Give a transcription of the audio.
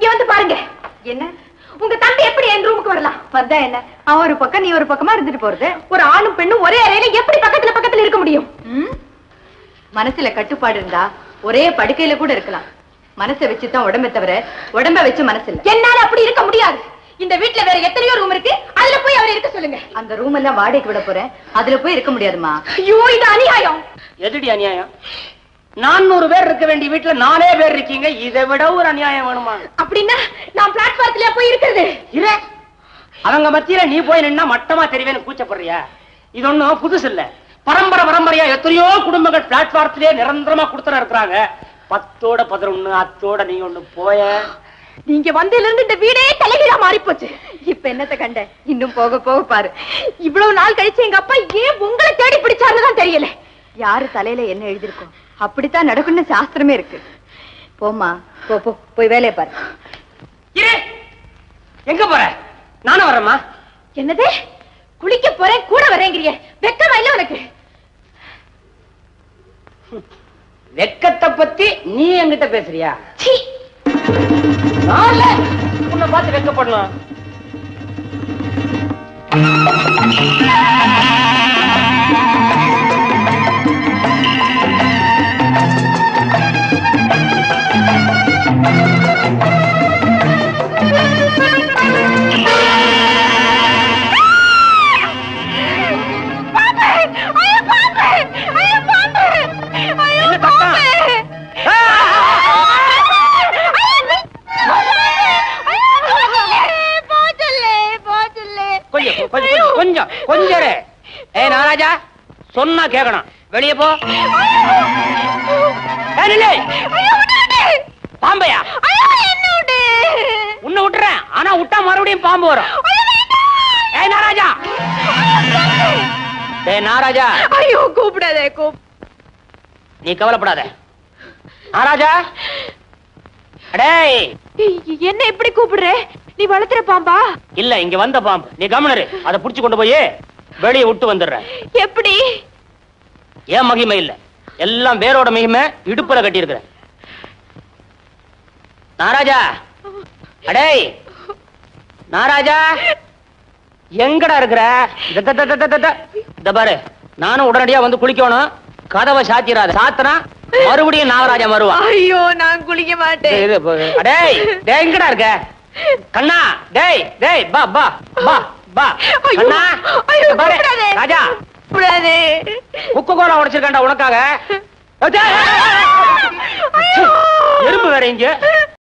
இங்க வந்து பாருங்க. என்ன உங்க தம்பி எப்படி என் ரூமுக்கு வரலாம்? வந்தா என்ன, அவன் ஒரு பக்கம் நீ ஒரு பக்கமா இருந்துட்டு போறது. ஒரு ஆணும் பெண்ணும் ஒரே அறையில எப்படி பக்கத்துல பக்கத்துல இருக்க முடியும்? மனசுல கட்டுப்பாடு இருந்தா ஒரே படுக்கையில கூட இருக்கலாம். மனசை வச்சுதான் உடம்பை தவிர உடம்ப வச்சு மனசு இல்ல. என்னால அப்படி இருக்க முடியாது. இந்த வீட்டுல வேற எத்தனையோ ரூம் இருக்கு, அதுல போய் அவரை இருக்க சொல்லுங்க. அந்த ரூம் எல்லாம் வாடகைக்கு விட போறேன், அதுல போய் இருக்க முடியாதுமா. ஐயோ இது அநியாயம். எதுடி அநியாயம்? 400 பேர் இருக்க வேண்டிய வீட்டுல 4 பேர் இருக்கீங்க, இதை விட ஒரு அநியாயம் வேணுமா? அப்படின்னா நான் பிளாட்பாரத்திலே போய் இருக்கிறது. அவங்க மத்தியில நீ போய் நின்னா மட்டமா தெரிவேன்னு கூச்சப்படுறியா? இது ஒண்ணும் புதுசு இல்ல. பரம்பரை பரம்பரையா எத்தனையோ குடும்பங்கள் பிளாட்பாரத்திலே நிரந்தரமா கொடுத்துற இருக்கிறாங்க. 10ஓட 11 அத்தோட நீ ஒண்ணு போய. நீங்க வந்ததுல இருந்து இந்த வீடே தலைகீழா மாறி போச்சு. இப்ப என்னத்த கண்ட? இன்னும் போக போக பாரு. இவ்வளவு நாள் கழிச்சு எங்க அப்பா ஏன் உங்களை தேடி பிடிச்சாருன்னு தெரியல. யாரு தலையில என்ன எழுதிருக்கோம் அப்படித்தான் நடக்கும்னு சாஸ்திரமே இருக்கு. போமா போ போ, போய் வேலையை பாரு. எங்க போற? நானும் வரேம்மா. என்னது குளிக்க போறேன் கூட வரேங்கிறிய? வெக்கமா இல்ல உனக்கு? வெக்கத்தை பத்தி நீ என்கிட்ட பேசுறியா? உன்னை பார்த்து வெக்கப்படலாம். கொஞ்சம் கொஞ்சம் நாராஜா சொன்னா கேட்கணும். வெளியே போ. பாம்பையா? உன்னை விட்டுறேன், ஆனா விட்டா மறுபடியும் பாம்பு வரும். நாராஜா நாராஜா ஐயோ கூப்பிடாதே. நீ கவலைப்படாத நாராஜா. என்ன எப்படி கூப்பிடுற? நீ வளர்த்துற பாம்பா? இல்ல, இங்க வந்த பாம்பு. நீ கவனரு, அதை புடிச்சு கொண்டு போய் வெளியே விட்டு வந்துடுற. எப்படி? ஏன் மகிமை இல்ல, எல்லாம் வேரோட மகிமை. இடுப்புல கட்டி இருக்கிற நாராஜா. அடே நாராஜா, எங்கடா இருக்கிற? இந்த பாரு, நானும் உடனடியா வந்து குளிக்கணும். கதவை சாத்திராத. சாத்தினா மறுபடியும் நாகராஜா வருவான். ஐயோ நான் குளிக்க மாட்டேன். அடே எங்கடா இருக்க கண்ணா? டேய் டேய் பா பா பா பா கண்ணா. பாரு ராஜா, குக்கு கோலா உடைச்சிருக்காண்டா உனக்காக. எறும்பு வேற இங்க.